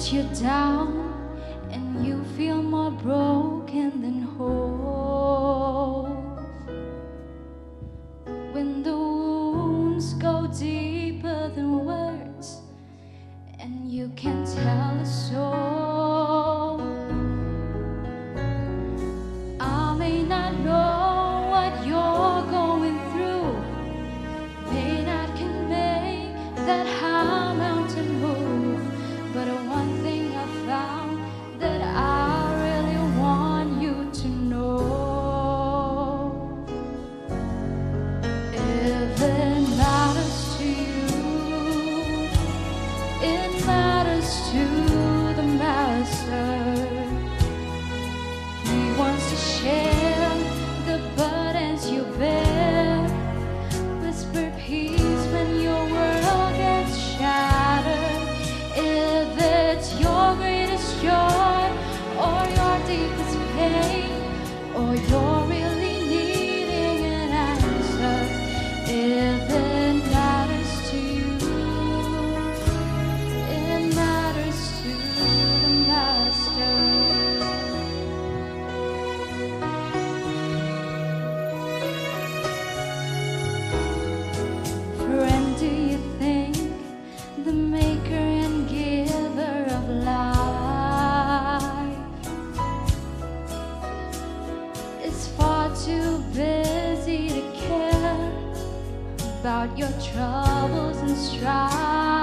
lets you down and you feel more broken than whole. When the wounds go deeper than words and you can't tell a soul. I may not know what you're going through, may not can make that high mountain move, but one thing I found that I really want you to know. If it matters to you, it matters to the Master. He wants to share the burdens you bear, whisper peace when your world gets shattered. If it's your greatest joy or your deepest pain, or you're really needing an answer, if it matters to you, it matters to the Master. Friend, do you think the maker and giver of life is far too busy to care about your troubles and strife?